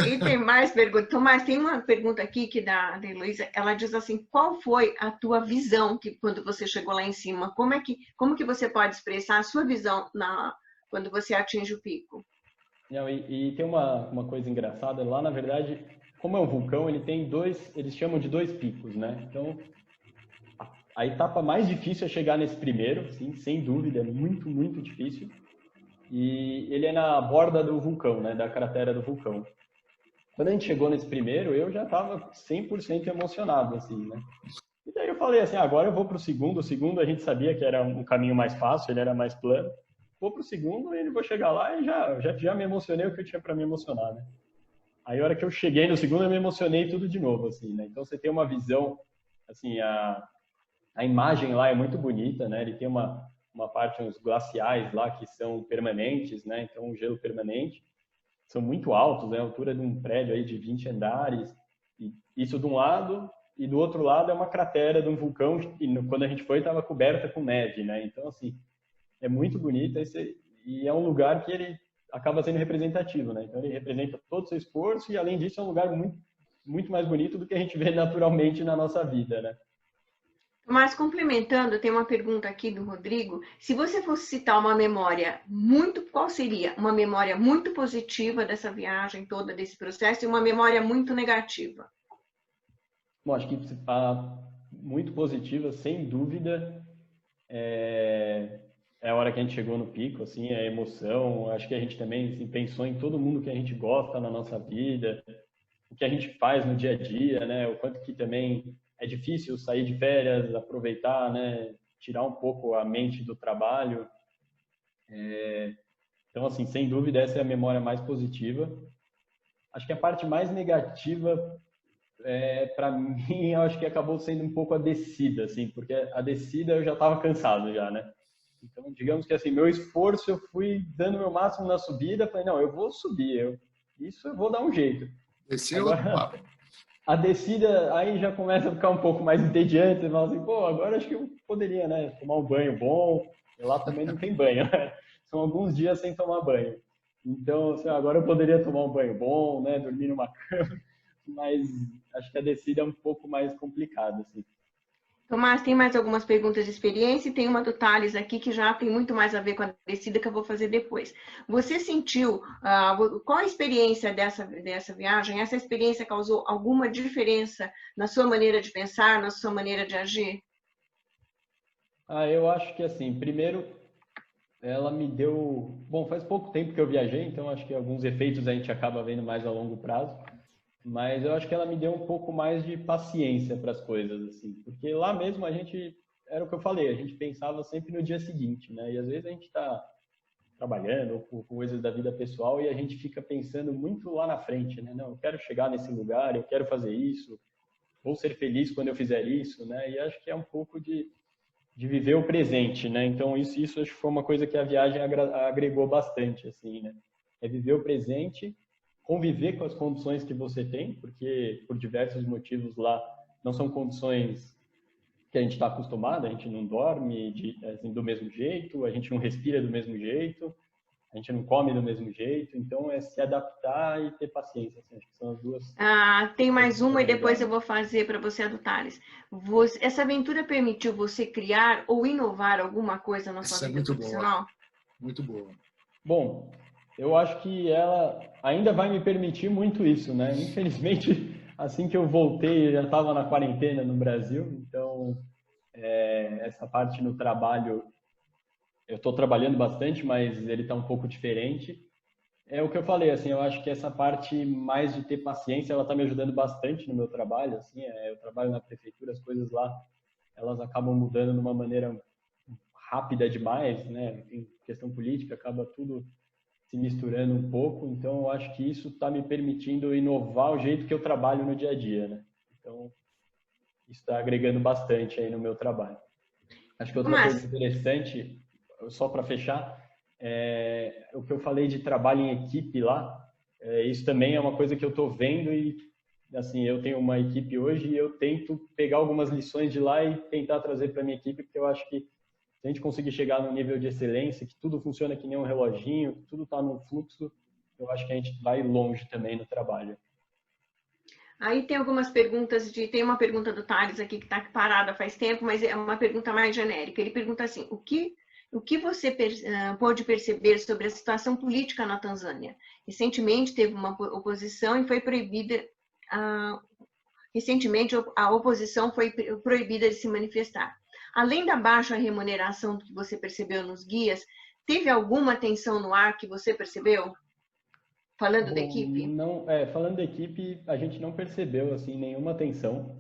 E tem mais perguntas. Tomás, tem uma pergunta aqui que da Heloísa, ela diz assim, qual foi a tua visão quando você chegou lá em cima? Como que você pode expressar a sua visão quando você atinge o pico? Não, e tem uma coisa engraçada, lá na verdade, como é um vulcão, eles chamam de 2 picos, né? Então, a etapa mais difícil é chegar nesse primeiro, sim, sem dúvida, é muito, muito difícil. e ele é na borda do vulcão, né, da cratera do vulcão. Quando a gente chegou nesse primeiro, eu já estava 100% emocionado, assim, né? E daí eu falei assim, agora eu vou para o segundo. O segundo a gente sabia que era um caminho mais fácil, ele era mais plano. Vou para o segundo e vou chegar lá e já me emocionei o que eu tinha para me emocionar, né? Aí a hora que eu cheguei no segundo, eu me emocionei tudo de novo, assim, né? Então você tem uma visão, assim, a imagem lá é muito bonita, né? Ele tem uma parte, uns glaciais lá que são permanentes, né? Então, um gelo permanente. São muito altos, né? A altura de um prédio aí de 20 andares. E isso de um lado, e do outro lado é uma cratera de um vulcão, e quando a gente foi, estava coberta com neve, né? Então, assim, é muito bonito e é um lugar que ele acaba sendo representativo, né? Então, ele representa todo o seu esforço e, além disso, é um lugar muito, muito mais bonito do que a gente vê naturalmente na nossa vida, né? Mas complementando, tem uma pergunta aqui do Rodrigo. Se você fosse citar uma memória qual seria? Uma memória muito positiva dessa viagem toda, desse processo, e uma memória muito negativa? Bom, acho que a muito positiva, sem dúvida, é a hora que a gente chegou no pico, assim, a emoção. Acho que a gente também assim, pensou em todo mundo que a gente gosta na nossa vida, o que a gente faz no dia a dia, né? O quanto que também é difícil sair de férias, aproveitar, né? Tirar um pouco a mente do trabalho. Então, assim, sem dúvida, essa é a memória mais positiva. Acho que a parte mais negativa, para mim, eu acho que acabou sendo um pouco a descida, assim, porque a descida eu já estava cansado já, né? Então, digamos que assim, meu esforço, eu fui dando meu máximo na subida, falei, não, eu vou subir, isso eu vou dar um jeito. Desceu Agora, outro papo. a descida aí já começa a ficar um pouco mais entediante, você fala assim, pô, agora acho que eu poderia, né, tomar um banho bom, e lá também não tem banho, né? São alguns dias sem tomar banho. Então, assim, agora eu poderia tomar um banho bom, né, dormir numa cama, mas acho que a descida é um pouco mais complicada, assim. Tomás, tem mais algumas perguntas de experiência e tem uma do Thales aqui que já tem muito mais a ver com a descida que eu vou fazer depois. Você sentiu, qual a experiência dessa viagem? Essa experiência causou alguma diferença na sua maneira de pensar, na sua maneira de agir? Eu acho que assim, primeiro, ela me deu... Bom, faz pouco tempo que eu viajei, então acho que alguns efeitos a gente acaba vendo mais a longo prazo. Mas eu acho que ela me deu um pouco mais de paciência para as coisas, assim. Porque lá mesmo a gente, era o que eu falei, a gente pensava sempre no dia seguinte, né? E às vezes a gente está trabalhando ou com coisas da vida pessoal e a gente fica pensando muito lá na frente, né? Não, eu quero chegar nesse lugar, eu quero fazer isso, vou ser feliz quando eu fizer isso, né? E acho que é um pouco de viver o presente, né? Então isso acho que foi uma coisa que a viagem agregou bastante, assim, né? É viver o presente, conviver com as condições que você tem, porque por diversos motivos lá não são condições que a gente está acostumado, a gente não dorme assim, do mesmo jeito, a gente não respira do mesmo jeito, a gente não come do mesmo jeito, então é se adaptar e ter paciência, assim, acho que são as duas. Tem mais uma e depois eu vou fazer para você, Thales. Essa aventura permitiu você criar ou inovar alguma coisa na sua vida profissional? Muito boa. Bom, eu acho que ela ainda vai me permitir muito isso, né? Infelizmente, assim que eu voltei, eu já estava na quarentena no Brasil, então essa parte no trabalho, eu estou trabalhando bastante, mas ele está um pouco diferente. É o que eu falei, assim, eu acho que essa parte mais de ter paciência, ela está me ajudando bastante no meu trabalho, assim, eu trabalho na prefeitura, as coisas lá, elas acabam mudando de uma maneira rápida demais, né? Em questão política, acaba tudo se misturando um pouco, então eu acho que isso está me permitindo inovar o jeito que eu trabalho no dia a dia, né? Então, isso está agregando bastante aí no meu trabalho. Acho que outra coisa interessante, só para fechar, o que eu falei de trabalho em equipe lá, isso também é uma coisa que eu estou vendo e, assim, eu tenho uma equipe hoje e eu tento pegar algumas lições de lá e tentar trazer para minha equipe, porque eu acho que se a gente conseguir chegar num nível de excelência, que tudo funciona que nem um reloginho, que tudo está no fluxo, eu acho que a gente vai longe também no trabalho. Aí tem algumas perguntas, tem uma pergunta do Thales aqui que está parada faz tempo, mas é uma pergunta mais genérica. Ele pergunta assim, o que você pode perceber sobre a situação política na Tanzânia? Recentemente teve uma oposição e foi proibida, recentemente a oposição foi proibida de se manifestar. Além da baixa remuneração que você percebeu nos guias, Teve alguma tensão no ar que você percebeu? Falando da equipe? Não, falando da equipe, a gente não percebeu assim nenhuma tensão.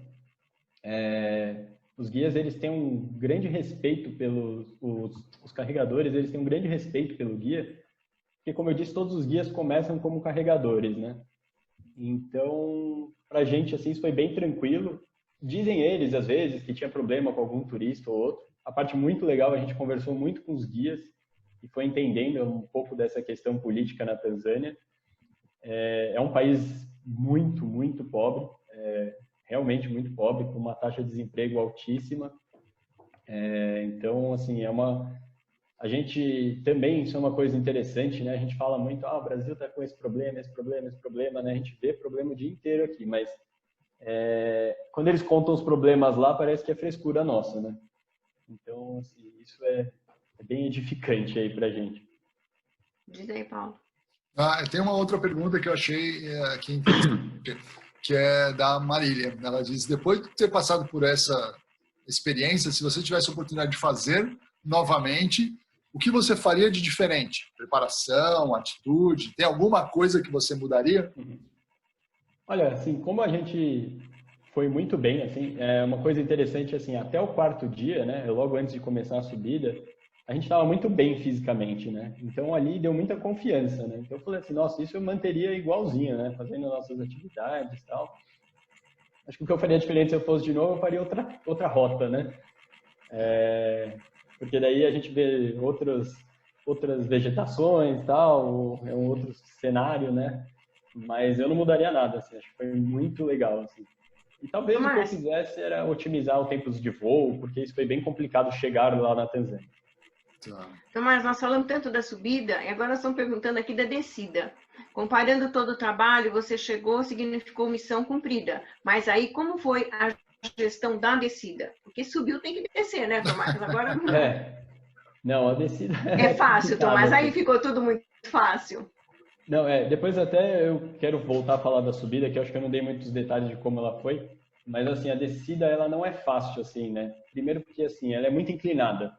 Os guias, eles têm um grande respeito pelos os carregadores, eles têm um grande respeito pelo guia, porque, como eu disse, todos os guias começam como carregadores, né? Então, pra gente, assim, isso foi bem tranquilo. Dizem eles, às vezes, que tinha problema com algum turista ou outro. A parte muito legal, a gente conversou muito com os guias e foi entendendo um pouco dessa questão política na Tanzânia. É um país muito, muito pobre, realmente muito pobre, com uma taxa de desemprego altíssima. Então, assim, a gente também, isso é uma coisa interessante, né? A gente fala muito, o Brasil está com esse problema, né? A gente vê problema o dia inteiro aqui, mas quando eles contam os problemas lá, parece que é frescura nossa, né? Então, assim, isso é bem edificante aí pra gente. Diz aí, Paulo. Tem uma outra pergunta que eu achei aqui interessante, que é da Marília. Ela diz, depois de ter passado por essa experiência, se você tivesse a oportunidade de fazer novamente, o que você faria de diferente? Preparação, atitude? Tem alguma coisa que você mudaria? Olha, assim, como a gente foi muito bem, assim, uma coisa interessante, assim, até o quarto dia, né, logo antes de começar a subida, a gente estava muito bem fisicamente, né? Então ali deu muita confiança, né? Então eu falei assim, nossa, isso eu manteria igualzinho, né? Fazendo nossas atividades e tal. Acho que o que eu faria diferente se eu fosse de novo, eu faria outra rota, né? Porque daí a gente vê outras vegetações e tal, é um outro cenário, né? Mas eu não mudaria nada, assim, acho que foi muito legal, assim. E talvez o que eu fizesse era otimizar o tempo de voo, porque isso foi bem complicado chegar lá na Tanzânia. Tomás, nós falamos tanto da subida e agora nós estamos perguntando aqui da descida. Comparando todo o trabalho, você chegou, significou missão cumprida. Mas aí, como foi a gestão da descida? Porque subiu tem que descer, né, Tomás? Agora não. Não, a descida é fácil, Tomás. Aí ficou tudo muito fácil. Não, depois até eu quero voltar a falar da subida, que eu acho que eu não dei muitos detalhes de como ela foi. Mas, assim, a descida, ela não é fácil, assim, né? Primeiro porque, assim, ela é muito inclinada.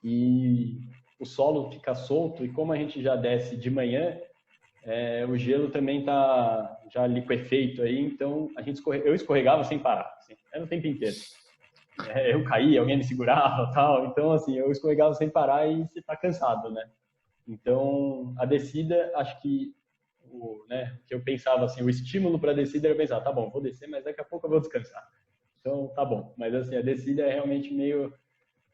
E o solo fica solto, e como a gente já desce de manhã, o gelo também tá já liquefeito aí, então eu escorregava sem parar, assim, era o tempo inteiro. Eu caía, alguém me segurava, tal, então assim, eu escorregava sem parar e você tá cansado, né? Então, a descida, acho que o que eu pensava assim, o estímulo para a descida era pensar, tá bom, vou descer, mas daqui a pouco eu vou descansar. Então, tá bom, mas assim, a descida é realmente meio...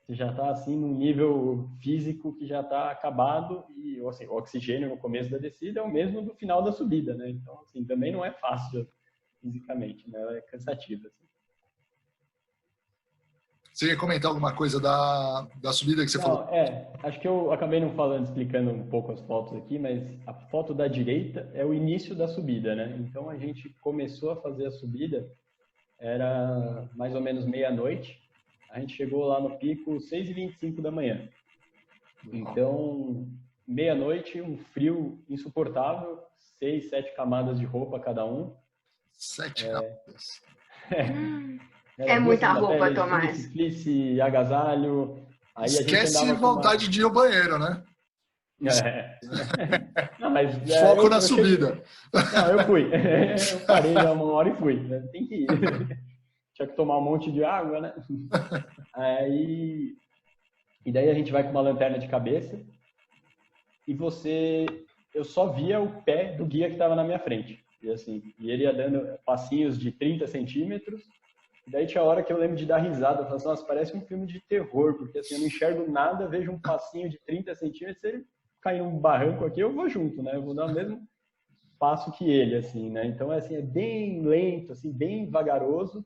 Você já está assim num nível físico que já está acabado e assim, o oxigênio no começo da descida é o mesmo do final da subida, né? Então, assim, também não é fácil fisicamente, né? É cansativo. Assim. Você ia comentar alguma coisa da subida que você falou? Acho que eu acabei não falando, explicando um pouco as fotos aqui, mas a foto da direita é o início da subida, né? Então, a gente começou a fazer a subida, era mais ou menos meia-noite. A gente chegou lá no pico 6h25 da manhã. Então, meia-noite, um frio insuportável, 6, 7 camadas de roupa cada um. 7 camadas. Muita roupa, Tomás. Fleece, agasalho. Aí esquece a gente vontade de ir ao banheiro, né? Não, mas, foco na subida. Não, eu fui. Eu parei já 1 hora e fui. Né? Tem que ir. Tinha que tomar um monte de água, né? E daí a gente vai com uma lanterna de cabeça e eu só via o pé do guia que estava na minha frente. E ele ia dando passinhos de 30 centímetros. E daí tinha hora que eu lembro de dar risada. Eu falava assim, nossa, parece um filme de terror, porque assim, eu não enxergo nada, vejo um passinho de 30 centímetros, se ele cair num barranco aqui, eu vou junto, né? Eu vou dar o mesmo passo que ele, assim, né? Então, assim, é bem lento, assim, bem vagaroso.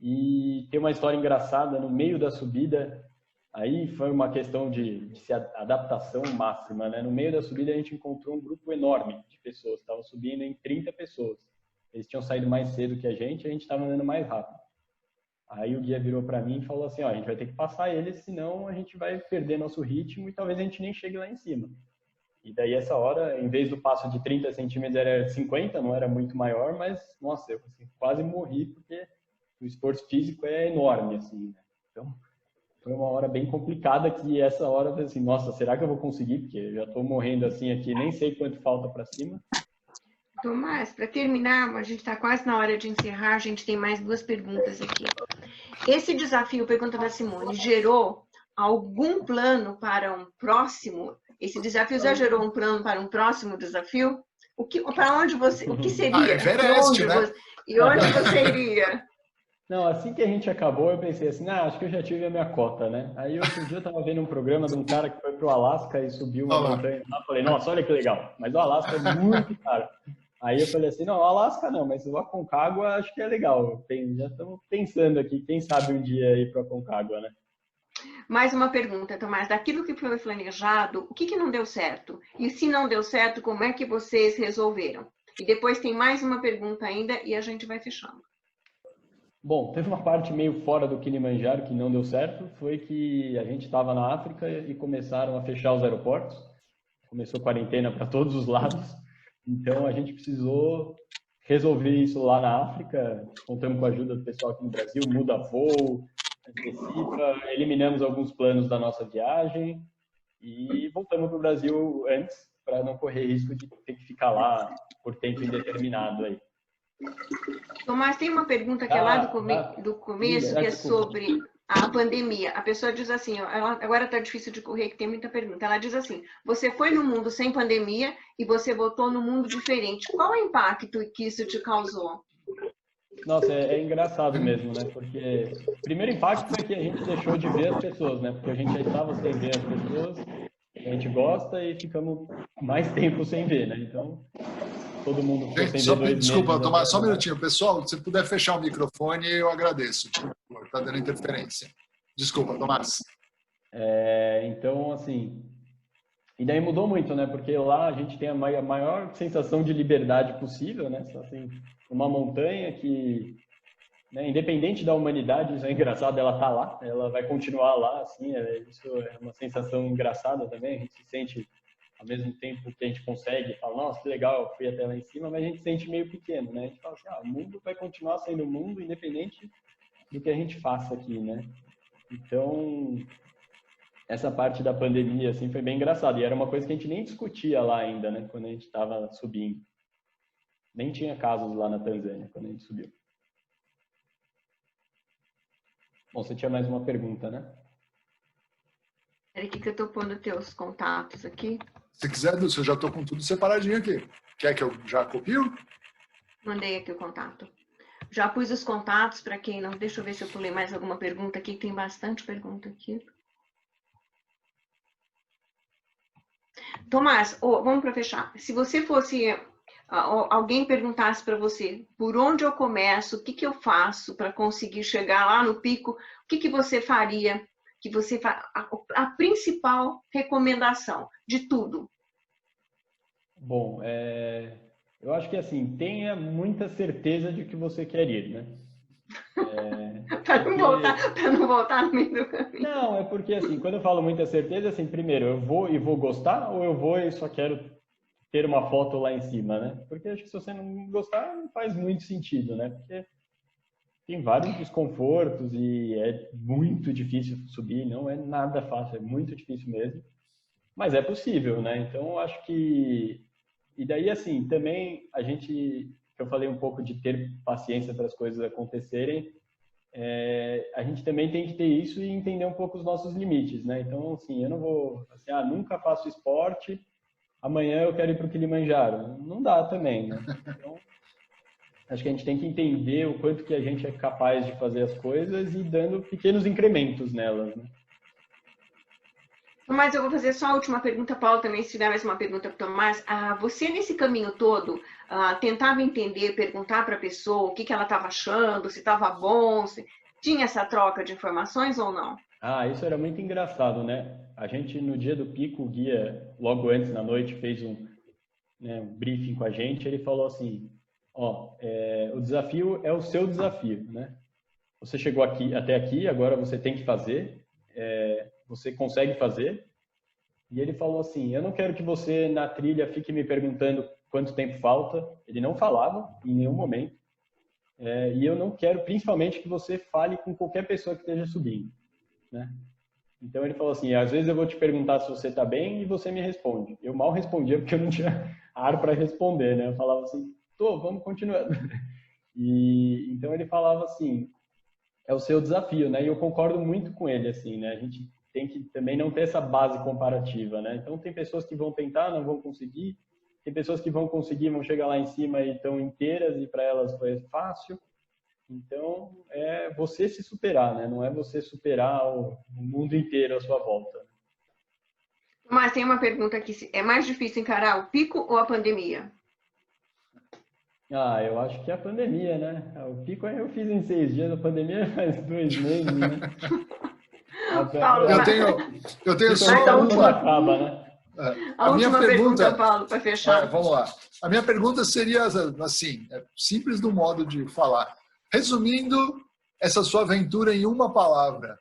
E tem uma história engraçada no meio da subida. Aí foi uma questão de adaptação máxima, né? No meio da subida a gente encontrou um grupo enorme de pessoas. Estava subindo em 30 pessoas. Eles tinham saído mais cedo que a gente estava andando mais rápido. Aí o guia virou para mim e falou assim, a gente vai ter que passar eles, senão a gente vai perder nosso ritmo e talvez a gente nem chegue lá em cima. E daí essa hora, em vez do passo de 30 centímetros era 50, não era muito maior, mas, nossa, eu quase morri porque o esforço físico é enorme, assim, né? Então, foi uma hora bem complicada, que essa hora eu falei assim, nossa, será que eu vou conseguir? Porque eu já estou morrendo assim aqui, nem sei quanto falta para cima. Tomás, para terminar, a gente está quase na hora de encerrar, a gente tem mais 2 perguntas aqui. Esse desafio, pergunta da Simone, gerou algum plano para um próximo? Esse desafio já gerou um plano para um próximo desafio? Para onde você, o que seria? Everest, né? E onde você iria? Não, assim que a gente acabou, eu pensei assim, acho que eu já tive a minha cota, né? Aí outro dia eu tava vendo um programa de um cara que foi pro Alasca e subiu uma montanha lá, falei, nossa, olha que legal, mas o Alasca é muito caro. Aí eu falei assim, não, o Alasca não, mas o Aconcagua acho que é legal. Já estamos pensando aqui, quem sabe um dia ir pro Aconcagua, né? Mais uma pergunta, Tomás. Daquilo que foi planejado, o que não deu certo? E se não deu certo, como é que vocês resolveram? E depois tem mais uma pergunta ainda e a gente vai fechando. Bom, teve uma parte meio fora do Kilimanjaro que não deu certo, foi que a gente estava na África e começaram a fechar os aeroportos. Começou quarentena para todos os lados. Então a gente precisou resolver isso lá na África. Contamos com a ajuda do pessoal aqui no Brasil, muda voo, antecipa, eliminamos alguns planos da nossa viagem e voltamos para o Brasil antes, para não correr risco de ter que ficar lá por tempo indeterminado aí. Tomás, tem uma pergunta que é lá do começo, que é sobre a pandemia. A pessoa diz assim, ó, agora está difícil de correr, que tem muita pergunta. Ela diz assim, você foi no mundo sem pandemia e você voltou no mundo diferente. Qual o impacto que isso te causou? Nossa, é engraçado mesmo, né? Porque o primeiro impacto é que a gente deixou de ver as pessoas, né? Porque a gente já estava sem ver as pessoas, a gente gosta e ficamos mais tempo sem ver, né? Então, todo mundo ficou sem ver 2 meses. Desculpa, Tomás, só um minutinho. Pessoal, se puder fechar o microfone, eu agradeço. Está dando interferência. Desculpa, Tomás. Então, assim... E daí mudou muito, né? Porque lá a gente tem a maior sensação de liberdade possível, né? Assim, uma montanha que, né, independente da humanidade, isso é engraçado, ela tá lá, ela vai continuar lá, assim, isso é uma sensação engraçada também, a gente se sente, ao mesmo tempo que a gente consegue, fala, nossa, que legal, eu fui até lá em cima, mas a gente se sente meio pequeno, né? A gente fala assim, o mundo vai continuar sendo o mundo, independente do que a gente faça aqui, né? Então... essa parte da pandemia, assim, foi bem engraçada. E era uma coisa que a gente nem discutia lá ainda, né? Quando a gente estava subindo. Nem tinha casos lá na Tanzânia, quando a gente subiu. Bom, você tinha mais uma pergunta, né? Peraí, que eu estou pondo teus contatos aqui. Se quiser, Dulce, eu já estou com tudo separadinho aqui. Quer que eu já copio? Mandei aqui o contato. Já pus os contatos para quem não... Deixa eu ver se eu pulei mais alguma pergunta aqui. Tem bastante pergunta aqui. Tomás, vamos para fechar. Se você fosse, alguém perguntasse para você, por onde eu começo, o que eu faço para conseguir chegar lá no pico, o que você faria? A principal recomendação de tudo. Bom, eu acho que assim, tenha muita certeza de que você quer ir, né? Para não voltar no meio do caminho. Não, é porque assim, quando eu falo muita certeza, assim, primeiro, eu vou e vou gostar, ou eu vou e só quero ter uma foto lá em cima, né? Porque acho que se você não gostar, não faz muito sentido, né? Porque tem vários desconfortos e é muito difícil subir, não é nada fácil, é muito difícil mesmo. Mas é possível, né? Então, acho que... E daí, assim, também a gente... Eu falei um pouco de ter paciência para as coisas acontecerem. A gente também tem que ter isso e entender um pouco os nossos limites, né? Então, assim, eu não vou... Assim, nunca faço esporte, amanhã eu quero ir para o Kilimanjaro. Não dá também, né? Então, acho que a gente tem que entender o quanto que a gente é capaz de fazer as coisas e dando pequenos incrementos nelas, né? Mas eu vou fazer só a última pergunta, Paulo, também, se tiver mais uma pergunta para o Tomás. Você, nesse caminho todo, tentava entender, perguntar para a pessoa o que ela estava achando, se estava bom, se tinha essa troca de informações ou não? Isso era muito engraçado, né? A gente, no dia do pico, o guia, logo antes, na noite, fez um briefing com a gente. Ele falou assim, o desafio é o seu desafio, né? Você chegou até aqui, agora você tem que fazer, você consegue fazer. E ele falou assim, eu não quero que você na trilha fique me perguntando quanto tempo falta. Ele não falava em nenhum momento. E eu não quero, principalmente, que você fale com qualquer pessoa que esteja subindo, né? Então ele falou assim, às vezes eu vou te perguntar se você está bem e você me responde. Eu mal respondia porque eu não tinha ar para responder, né? Eu falava assim, vamos continuando. E então ele falava assim, é o seu desafio, né? E eu concordo muito com ele, assim, né? A gente tem que também não ter essa base comparativa, né? Então tem pessoas que vão tentar, não vão conseguir. Tem pessoas que vão conseguir, vão chegar lá em cima e estão inteiras e para elas foi fácil. Então, é você se superar, né? Não é você superar o mundo inteiro à sua volta. Mas tem uma pergunta aqui. É mais difícil encarar o pico ou a pandemia? Eu acho que é a pandemia, né? O pico eu fiz em 6 dias, a pandemia faz 2 meses, né? Paulo, eu tenho só uma última... acaba, né? A última pergunta, Paulo, para fechar. Vamos lá. A minha pergunta seria, assim, simples do modo de falar. Resumindo essa sua aventura em uma palavra,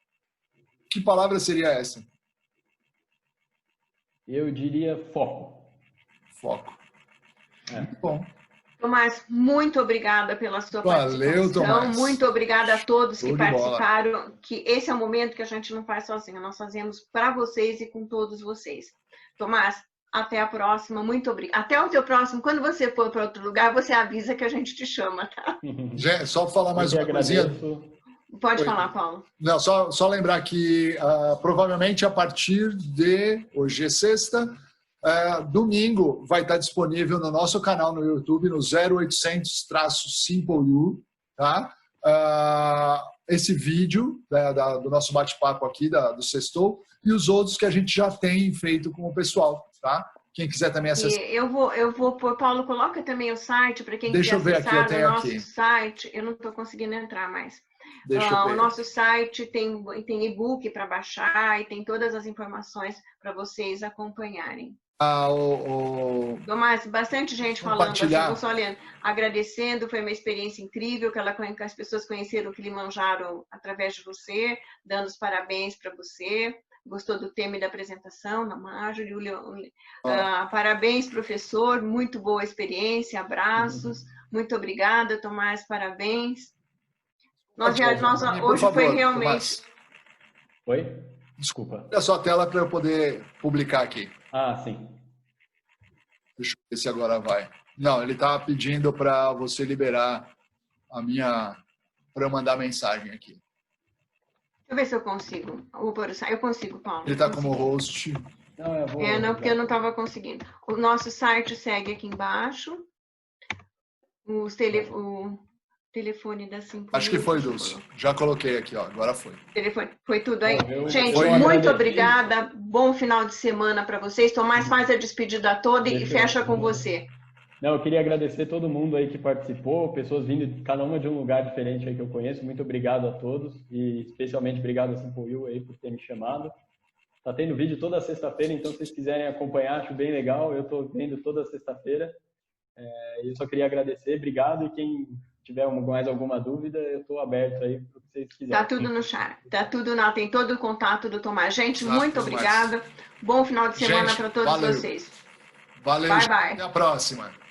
que palavra seria essa? Eu diria foco. Foco. Bom. Tomás, muito obrigada pela sua participação. Tomás. Muito obrigada a todos que participaram. Que esse é o momento que a gente não faz sozinho. Nós fazemos para vocês e com todos vocês. Tomás, até a próxima. Muito obrigada. Até o teu próximo. Quando você for para outro lugar, você avisa que a gente te chama, tá? Gente, só falar mais uma coisinha. Pode falar, Paulo. Não, só lembrar que provavelmente a partir de hoje é sexta, domingo vai estar disponível no nosso canal no YouTube, no 0800-SimpleU, tá? Esse vídeo do nosso bate-papo aqui, do Sextou, e os outros que a gente já tem feito com o pessoal, tá? Quem quiser também acessar. Eu vou pôr, Paulo, coloca também o site para quem quiser acessar o nosso site. Eu não estou conseguindo entrar mais. O nosso site tem e-book para baixar e tem todas as informações para vocês acompanharem. Tomás, bastante gente falando, assim, eu só lendo, agradecendo, foi uma experiência incrível, que as pessoas conheceram o Kilimanjaro através de você, dando os parabéns para você, gostou do tema e da apresentação, da Marjorie, parabéns, professor, muito boa experiência, abraços, muito obrigada, Tomás, parabéns. Hoje foi realmente... Tomás. Oi? Desculpa. Olha só a tela para eu poder publicar aqui. Sim. Deixa eu ver se agora vai. Não, ele está pedindo para você liberar para eu mandar mensagem aqui. Deixa eu ver se eu consigo. Eu consigo, Paulo. Ele está como host. Não, porque eu não estava conseguindo. O nosso site segue aqui embaixo. O telefone da Simple. Acho que foi, Dulce. Já coloquei aqui, ó. Agora foi. Telefone. Foi tudo aí? Gente, muito obrigada. Bom final de semana para vocês. Tomás, faz a despedida toda e fecha com você. Eu queria agradecer todo mundo aí que participou, pessoas vindo, cada uma de um lugar diferente aí que eu conheço. Muito obrigado a todos e especialmente obrigado a SimpleU aí por ter me chamado. Tá tendo vídeo toda sexta-feira, então se vocês quiserem acompanhar, acho bem legal. Eu tô vendo toda sexta-feira. Eu só queria agradecer, obrigado, e quem tiver mais alguma dúvida, eu estou aberto aí para o que vocês quiserem. Tá tudo no chat, tá tudo tem todo o contato do Tomás. Gente, muito obrigada. Bom final de semana para todos vocês. Valeu. Bye, bye. Até a próxima.